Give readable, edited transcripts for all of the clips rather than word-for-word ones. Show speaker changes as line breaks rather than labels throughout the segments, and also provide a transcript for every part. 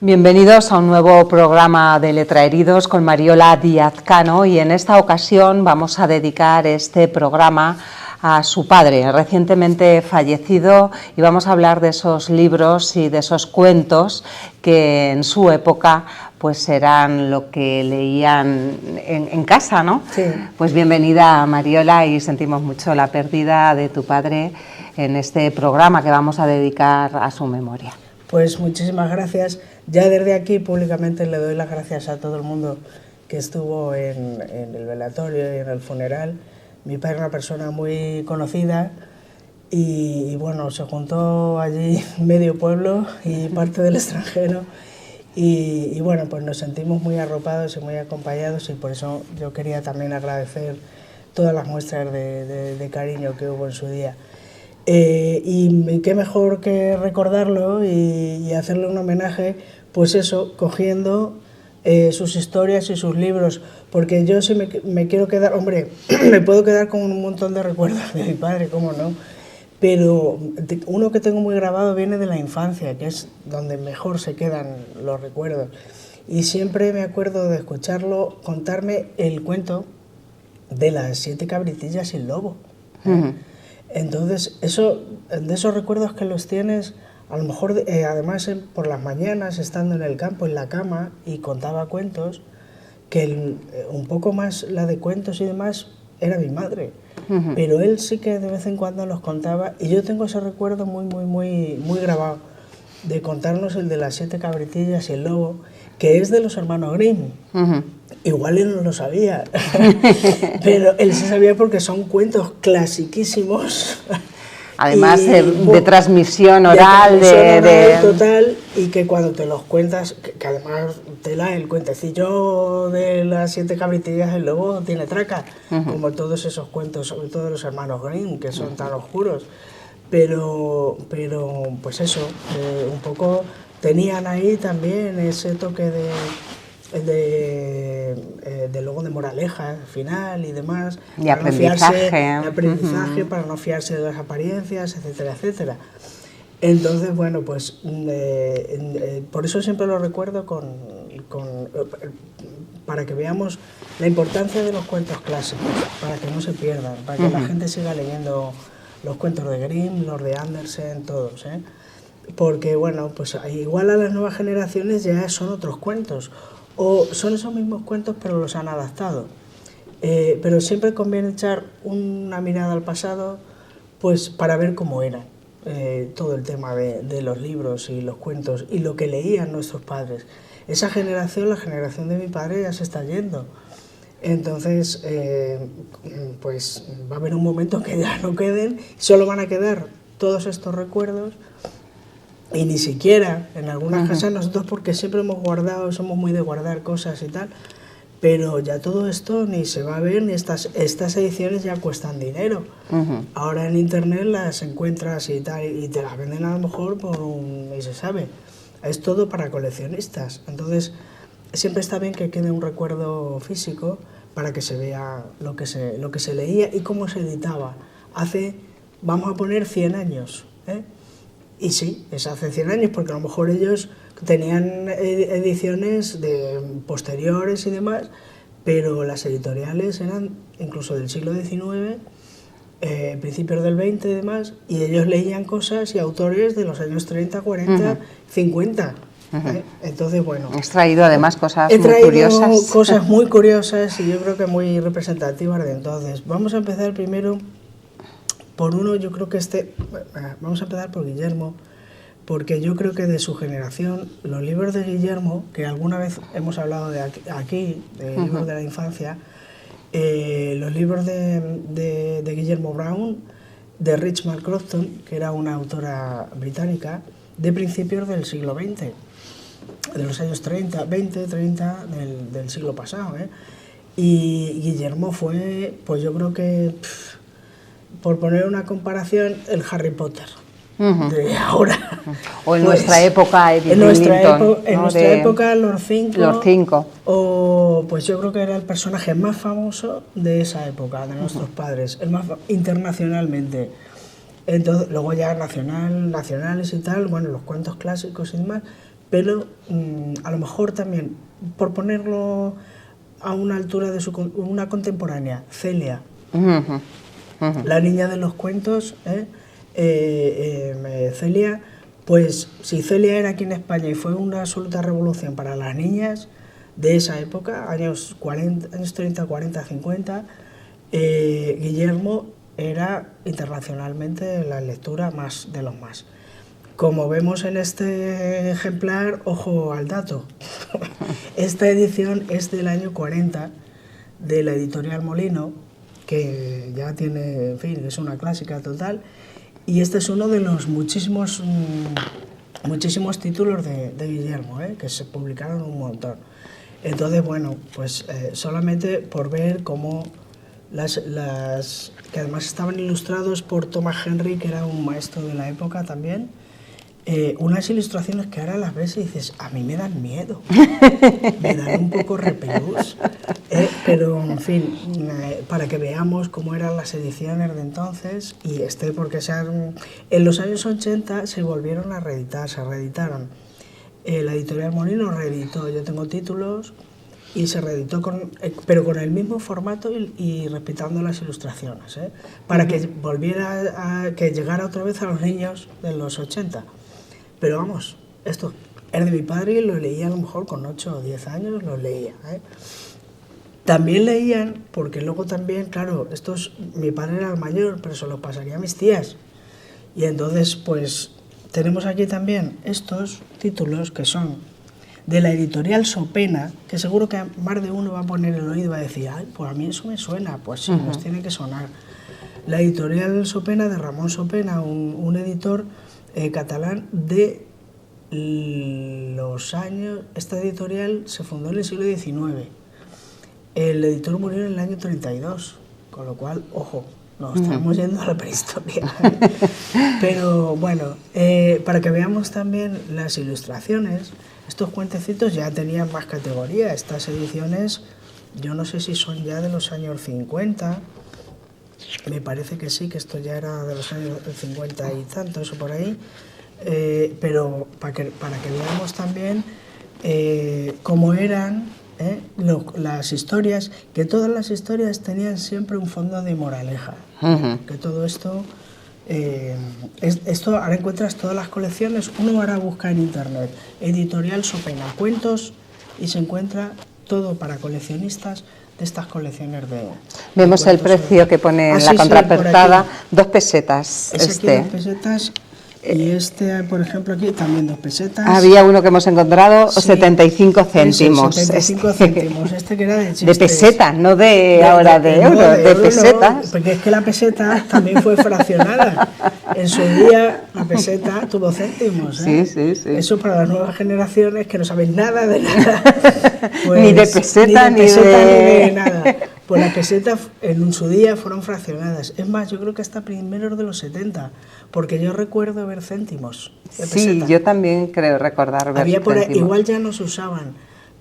Bienvenidos a un nuevo programa de Letraheridos con Mariola Díaz Cano, y en esta ocasión vamos a dedicar este programa a su padre, recientemente fallecido, y vamos a hablar de esos libros y de esos cuentos que en su época pues eran lo que leían en casa, ¿no?
Sí.
Pues bienvenida, Mariola, y sentimos mucho la pérdida de tu padre en este programa que vamos a dedicar a su memoria.
Pues muchísimas gracias. Ya desde aquí públicamente le doy las gracias a todo el mundo que estuvo en el velatorio y en el funeral. Mi padre era una persona muy conocida y bueno, se juntó allí medio pueblo y parte del extranjero y bueno, pues nos sentimos muy arropados y muy acompañados, y por eso yo quería también agradecer todas las muestras de cariño que hubo en su día. Y qué mejor que recordarlo y hacerle un homenaje, pues eso, cogiendo sus historias y sus libros, porque yo sí me quiero quedar, hombre, me puedo quedar con un montón de recuerdos de mi padre, cómo no, pero uno que tengo muy grabado viene de la infancia, que es donde mejor se quedan los recuerdos, y siempre me acuerdo de escucharlo contarme el cuento de las 7 cabritillas y el lobo. Entonces, de esos recuerdos que los tienes, a lo mejor además por las mañanas, estando en el campo, en la cama, y contaba cuentos, que un poco más la de cuentos y demás era mi madre, pero él sí que de vez en cuando los contaba, y yo tengo ese recuerdo muy grabado, de contarnos el de las 7 cabritillas y el lobo, que es de los hermanos Grimm. Igual él no lo sabía, pero él se sabía porque son cuentos clasiquísimos.
Además de transmisión oral,
total, y que cuando te los cuentas, que además el cuentecillo de las 7 cabritillas del lobo tiene traca, como todos esos cuentos, sobre todo de los hermanos Grimm, que son tan oscuros, pero pues eso, un poco tenían ahí también ese toque luego de moraleja al final y demás,
y aprendizaje,
para no fiarse de las apariencias, etcétera, etcétera. Entonces, bueno, pues por eso siempre lo recuerdo para que veamos la importancia de los cuentos clásicos, para que no se pierdan, para que la gente siga leyendo los cuentos de Grimm, los de Andersen, todos, porque bueno, pues igual a las nuevas generaciones ya son otros cuentos, o son esos mismos cuentos pero los han adaptado, pero siempre conviene echar una mirada al pasado, pues para ver cómo era todo el tema de los libros y los cuentos y lo que leían nuestros padres. Esa generación, la generación de mi padre, ya se está yendo, entonces pues va a haber un momento que ya no queden, solo van a quedar todos estos recuerdos. Y ni siquiera en algunas casas nosotros, porque siempre hemos guardado, somos muy de guardar cosas y tal, pero ya todo esto ni se va a ver, ni estas ediciones ya cuestan dinero. Ahora en internet las encuentras y tal, y te las venden a lo mejor ni se sabe. Es todo para coleccionistas. Entonces siempre está bien que quede un recuerdo físico para que se vea lo que se leía y cómo se editaba. Hace, vamos a poner 100 años, Y sí, es hace 100 años, porque a lo mejor ellos tenían ediciones posteriores y demás, pero las editoriales eran incluso del siglo XIX, principios del XX y demás, y ellos leían cosas y autores de los años 30, 40, 50. Entonces, bueno...
Has traído además cosas muy curiosas.
He traído cosas muy curiosas y yo creo que muy representativas de entonces. Vamos a empezar primero por uno, yo creo que vamos a empezar por Guillermo, porque yo creo que de su generación, los libros de Guillermo, que alguna vez hemos hablado de libros de la infancia, los libros de Guillermo Brown, de Richmond Crofton, que era una autora británica, de principios del siglo XX, de los años 30 del siglo pasado, Y Guillermo fue, pues yo creo que... por poner una comparación, el Harry Potter de ahora.
O en nuestra época,
en nuestra época, Lord Cinco. O pues yo creo que era el personaje más famoso de esa época, de nuestros padres, el más internacionalmente. Entonces, luego ya nacionales y tal, bueno, los cuentos clásicos y demás, pero a lo mejor también, por ponerlo a una altura de una contemporánea, Celia, la niña de los cuentos, Celia, pues si Celia era aquí en España y fue una absoluta revolución para las niñas de esa época, años 30, 40, 50, Guillermo era internacionalmente la lectura más de los más. Como vemos en este ejemplar, ojo al dato, esta edición es del año 40 de la editorial Molino, que ya tiene, en fin, es una clásica total, y este es uno de los muchísimos títulos de Guillermo, que se publicaron un montón. Entonces, bueno, pues solamente por ver cómo que además estaban ilustrados por Thomas Henry, que era un maestro de la época también, unas ilustraciones que ahora las ves y dices, a mí me dan miedo, me dan un poco repelús, pero en fin, para que veamos cómo eran las ediciones de entonces, y porque en los años 80 se volvieron a reeditar, se reeditaron. La editorial Molino reeditó Yo tengo títulos, y se reeditó pero con el mismo formato y respetando las ilustraciones, para que que llegara otra vez a los niños de los 80. Pero vamos, esto es de mi padre y lo leía a lo mejor con 8 o 10 años, lo leía. También leían, porque luego también, claro, mi padre era el mayor, pero se lo pasaría a mis tías. Y entonces, pues, tenemos aquí también estos títulos que son de la editorial Sopena, que seguro que más de uno va a poner el oído y va a decir, ay, pues a mí eso me suena, pues sí, nos tiene que sonar. La editorial Sopena, de Ramón Sopena, un editor catalán de los años... Esta editorial se fundó en el siglo XIX. El editor murió en el año 32, con lo cual, ojo, nos estamos yendo a la prehistoria. Pero bueno, para que veamos también las ilustraciones, estos cuentecitos ya tenían más categoría. Estas ediciones, yo no sé si son ya de los años 50, me parece que sí, que esto ya era de los años 50 y tanto, eso por ahí, pero para que veamos también cómo eran las historias, que todas las historias tenían siempre un fondo de moraleja, que todo esto... esto ahora encuentras todas las colecciones, uno ahora busca en internet editorial Sopena cuentos y se encuentra todo para coleccionistas de estas colecciones de...
Vemos el precio que pone en la contraportada, 2 pesetas.
Aquí 2 pesetas. Y por ejemplo, aquí también 2 pesetas.
Había uno que hemos encontrado, sí, 75 céntimos.
75 céntimos, que era de chistes.
De pesetas, no ahora de euro, de pesetas.
No, porque es que la peseta también fue fraccionada. En su día la peseta tuvo céntimos.
Sí, sí, sí.
Eso para las nuevas generaciones que no saben nada de nada.
Pues, ni de peseta, ni de
nada. Pues las pesetas en su día fueron fraccionadas. Es más, yo creo que hasta primeros de los 70, porque yo recuerdo ver céntimos de peseta.
Sí, yo también creo recordar ver céntimos.
Igual ya no se usaban,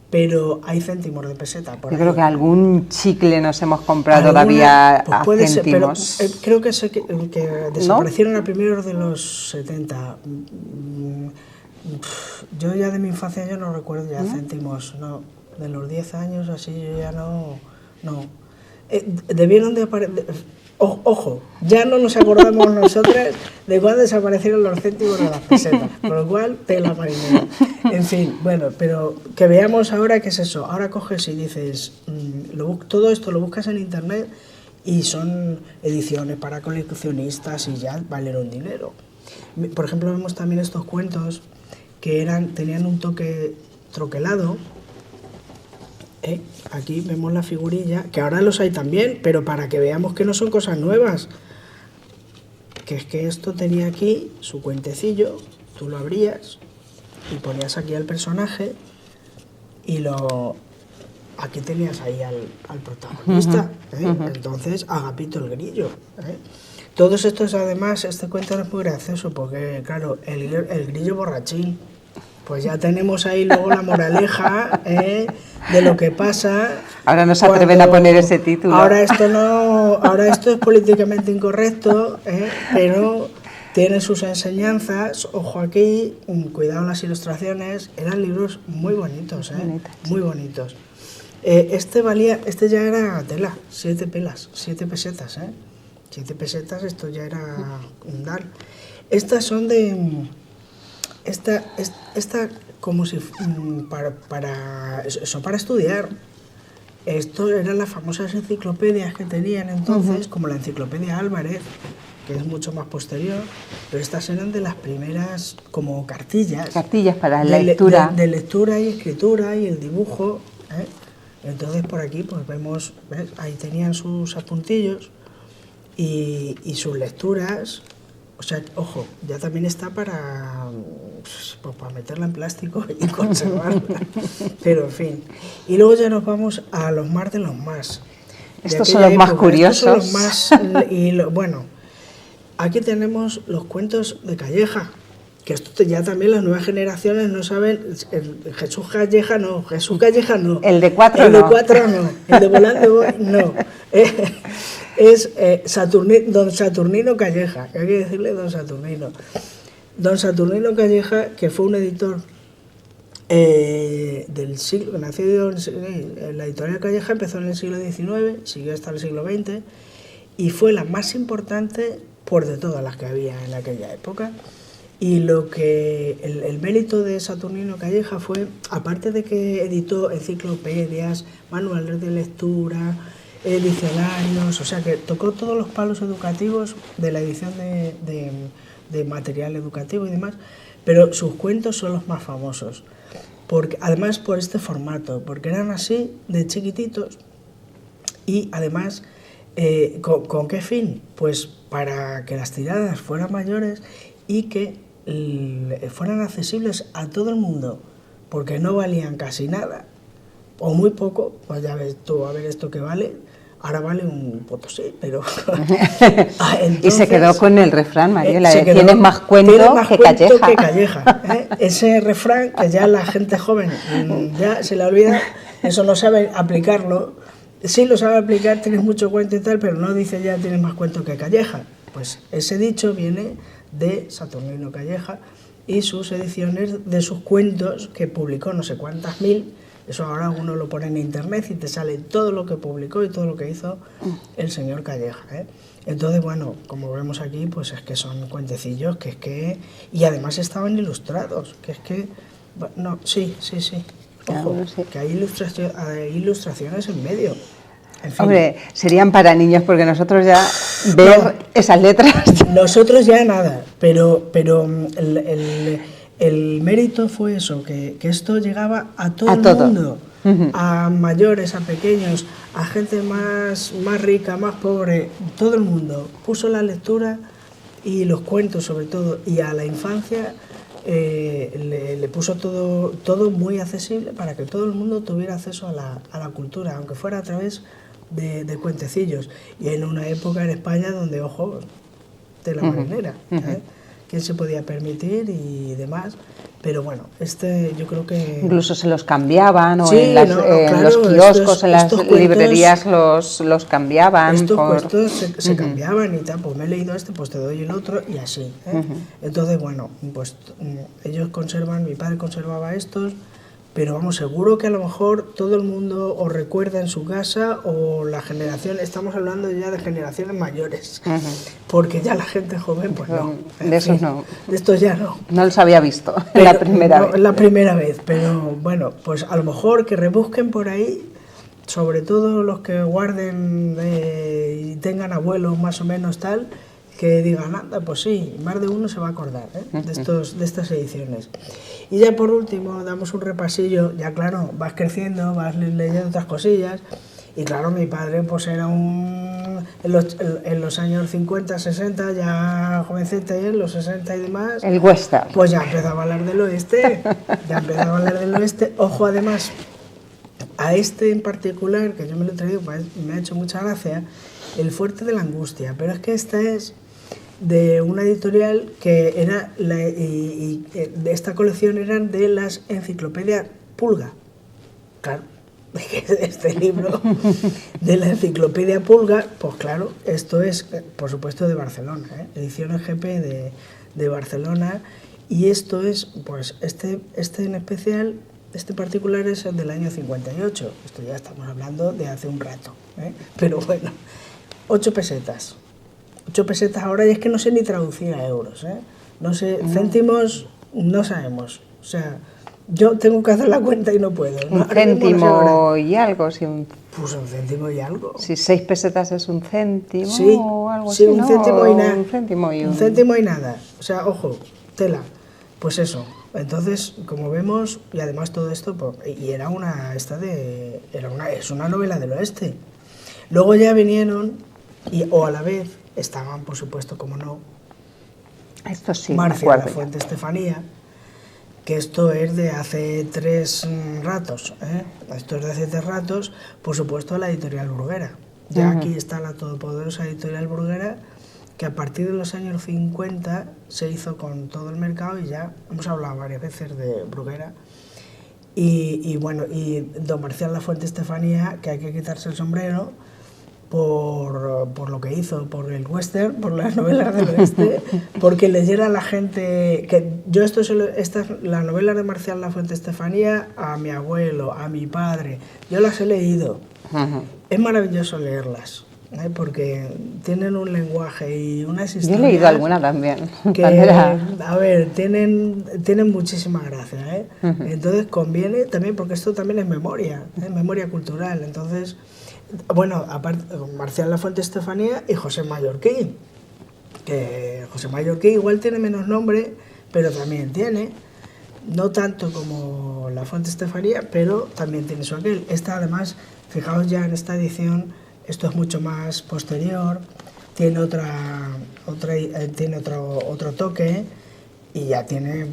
pero hay céntimos de peseta.
Yo creo que algún chicle nos hemos comprado todavía a céntimos.
Ser, pero creo que desaparecieron, ¿no?, a primeros de los 70. Yo ya de mi infancia yo no recuerdo ya céntimos, no. De los 10 años así yo ya no. Debieron de aparecer. Ojo, ya no nos acordamos nosotros de cuándo desaparecieron los céntimos de las pesetas, con lo cual tela marinera. En fin, bueno, pero que veamos ahora qué es eso. Ahora coges y dices, todo esto lo buscas en internet y son ediciones para coleccionistas y ya valen un dinero. Por ejemplo, vemos también estos cuentos que tenían un toque troquelado. Aquí vemos la figurilla, que ahora los hay también, pero para que veamos que no son cosas nuevas. Que es que esto tenía aquí su cuentecillo, tú lo abrías y ponías aquí al personaje y aquí tenías ahí al protagonista, Entonces, Agapito el Grillo. Todos estos, además, este cuento es muy gracioso porque, claro, el grillo borrachín. Pues ya tenemos ahí luego la moraleja de lo que pasa.
Ahora no se atreven a poner ese título.
Ahora esto es políticamente incorrecto, pero tiene sus enseñanzas, ojo aquí, cuidado las ilustraciones, eran libros muy bonitos, muy bonitos. Este ya era tela, 7 pesetas, 7 pesetas, esto ya era un dar. Estas son de... Esta como si... para estudiar. Esto eran las famosas enciclopedias que tenían entonces, como la enciclopedia Álvarez, que es mucho más posterior, pero estas eran de las primeras como cartillas.
Cartillas para la lectura.
De lectura y escritura y el dibujo. Entonces por aquí pues vemos, ¿ves? Ahí tenían sus apuntillos y sus lecturas. O sea, ojo, ya también está para meterla en plástico y conservarla. Pero en fin. Y luego ya nos vamos a los más de los más.
Estos son los más curiosos.
Estos son los más, bueno, aquí tenemos los cuentos de Calleja, que esto ya también las nuevas generaciones no saben. Jesús Calleja no.
El de 4
no. El de 4 no. El de Volando no. Es don Saturnino Calleja, que hay que decirle don Saturnino. Don Saturnino Calleja, que fue un editor del siglo, nacido en la editorial Calleja, empezó en el siglo XIX, siguió hasta el siglo XX, y fue la más importante por de todas las que había en aquella época. Y lo que el mérito de Saturnino Calleja fue, aparte de que editó enciclopedias, manuales de lectura, diccionarios, o sea que tocó todos los palos educativos de la edición de material educativo y demás, pero sus cuentos son los más famosos, porque además por este formato, porque eran así de chiquititos y además, ¿con qué fin? Pues para que las tiradas fueran mayores y que fueran accesibles a todo el mundo, porque no valían casi nada o muy poco. Pues ya ves tú, a ver esto que vale, ahora vale un potosí, pero
entonces, y se quedó con el refrán, Mariola, tienes más cuento que
Calleja. Ese refrán que ya la gente joven ya se le olvida, eso no sabe aplicarlo. Sí lo sabe aplicar, tienes mucho cuento y tal, pero no dice ya tienes más cuento que Calleja. Pues ese dicho viene de Saturnino Calleja y sus ediciones de sus cuentos, que publicó no sé cuántas mil. Eso ahora uno lo pone en internet y te sale todo lo que publicó y todo lo que hizo el señor Calleja, Entonces, bueno, como vemos aquí, pues es que son cuentecillos y además estaban ilustrados, no, sí. Ojo, que hay ilustraciones en medio. En fin.
Hombre, serían para niños, porque nosotros ya ver esas letras...
Nosotros ya nada, pero el mérito fue eso, que esto llegaba a todo el mundo, a mayores, a pequeños, a gente más rica, más pobre, todo el mundo. Puso la lectura y los cuentos sobre todo, y a la infancia le puso todo muy accesible para que todo el mundo tuviera acceso a la cultura, aunque fuera a través de cuentecillos. Y en una época en España donde, ojo, de la marinera, quién se podía permitir y demás, pero bueno, yo creo que...
Incluso se los cambiaban, o
sí,
en los kioscos, en las librerías los cambiaban.
Estos cuentos se cambiaban y tal, pues me he leído pues te doy el otro y así. Entonces, bueno, pues ellos mi padre conservaba estos, pero vamos, seguro que a lo mejor todo el mundo os recuerda en su casa, o la generación, estamos hablando ya de generaciones mayores, porque ya la gente joven, pues no.
De esos no.
De estos ya no.
No los había visto la primera vez.
La primera vez, pero bueno, pues a lo mejor que rebusquen por ahí, sobre todo los que guarden y tengan abuelos más o menos tal, que digan, anda, pues sí, más de uno se va a acordar de estas ediciones. Y ya por último, damos un repasillo, ya claro, vas creciendo, vas leyendo otras cosillas, y claro, mi padre pues era en los años 50, 60, ya jovencete, en los 60 y demás...
El western.
Pues ya empezaba a hablar del oeste, Ojo, además, a este en particular, que yo me lo he traído, pues me ha hecho mucha gracia, El fuerte de la angustia, pero es que esta es de una editorial que era, de esta colección eran de las enciclopedias Pulga. Claro, que es este libro de la enciclopedia Pulgar, pues claro, esto es, por supuesto, de Barcelona, ediciones GP de Barcelona, y esto es, pues este en especial, este particular es el del año 58, esto ya estamos hablando de hace un rato, pero bueno, 8 pesetas. 8 pesetas ahora, y es que no sé ni traducir a euros, no sé, céntimos no sabemos, o sea, yo tengo que hacer la cuenta y no puedo.
Un céntimo y algo, si
pues un céntimo y algo.
Si 6 pesetas es un céntimo
sí,
o algo
sí,
así,
un
¿no?
céntimo y nada.
Un
céntimo y nada, o sea, ojo, tela, pues eso. Entonces, como vemos, y además todo esto, pues, y era es una novela del oeste. Luego ya vinieron, o a la vez, estaban, por supuesto, como no,
esto sí,
Marcia Lafuente Estefanía, que esto es de hace 3 ratos, esto es de hace 3 ratos, por supuesto la editorial Bruguera. Ya aquí está la todopoderosa editorial Bruguera, que a partir de los años 50 se hizo con todo el mercado, y ya hemos hablado varias veces de Bruguera. Y bueno, y don Marcial Lafuente Estefanía, que hay que quitarse el sombrero por lo que hizo, por el western, por las novelas del oeste, porque leyera a la gente, que yo las novelas de Marcial Lafuente Estefanía, a mi abuelo, a mi padre, yo las he leído. Es maravilloso leerlas, porque tienen un lenguaje y unas historias.
Yo he leído alguna también.
Que, a ver, tienen muchísima gracia, Entonces conviene también, porque esto también es memoria, memoria cultural. Entonces, bueno, aparte, Marcial Lafuente Estefanía y José Mallorquí, que José Mallorquí igual tiene menos nombre, pero también tiene, no tanto como Lafuente Estefanía, pero también tiene su aquel. Esta, además, fijaos ya en esta edición, esto es mucho más posterior, tiene otro toque, y ya tiene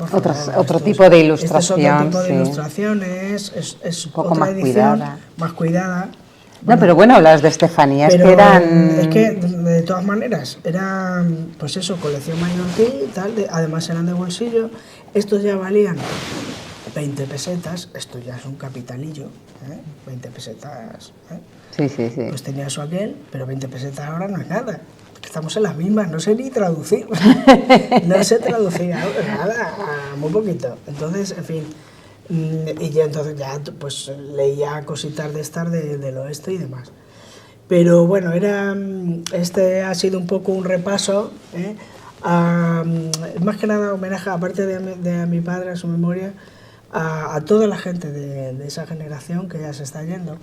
otro tipo de ilustración.
Este es otro tipo de ilustraciones, es
un poco
otra
más
edición, más cuidada.
Bueno, no, pero bueno, las de Estefanía es que eran...
Es que, de todas maneras, eran, pues eso, colección Mallorquí y tal, además eran de bolsillo. Estos ya valían 20 pesetas, esto ya es un capitalillo, 20 pesetas,
Sí.
Pues tenía eso aquel, pero 20 pesetas ahora no es nada. Estamos en las mismas, no sé ni traducir, no sé traducir nada, muy poquito. Entonces, en fin... Y ya entonces pues leía cositas de estar del oeste y demás. Pero bueno, este ha sido un poco un repaso, más que nada homenaje, aparte de a mi padre, a su memoria, a toda la gente de esa generación que ya se está yendo,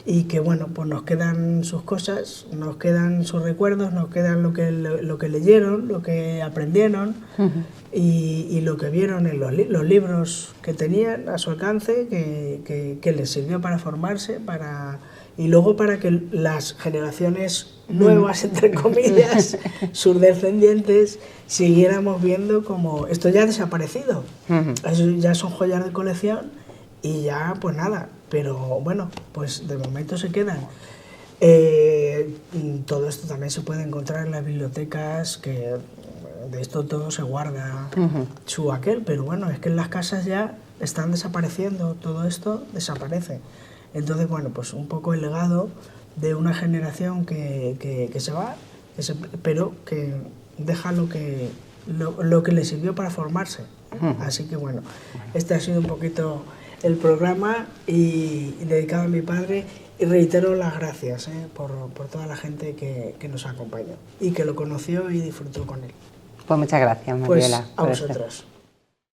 y que bueno, pues nos quedan sus cosas, nos quedan sus recuerdos, nos quedan lo que leyeron, lo que aprendieron, y lo que vieron en los libros que tenían a su alcance, que les sirvió para formarse, y luego para que las generaciones nuevas, entre comillas, sus descendientes, siguiéramos viendo como esto ya ha desaparecido. Eso ya son joyas de colección, y ya pues nada, pero bueno, pues de momento se quedan. Todo esto también se puede encontrar en las bibliotecas, que de esto todo se guarda su aquel, pero bueno, es que en las casas ya están desapareciendo, todo esto desaparece. Entonces, bueno, pues un poco el legado de una generación que se va, pero que deja lo que le sirvió para formarse. Así que bueno, este ha sido un poquito el programa, y dedicado a mi padre, y reitero las gracias por toda la gente que nos acompañó y que lo conoció y disfrutó con él.
Pues muchas gracias, Mariola.
Pues a vosotros.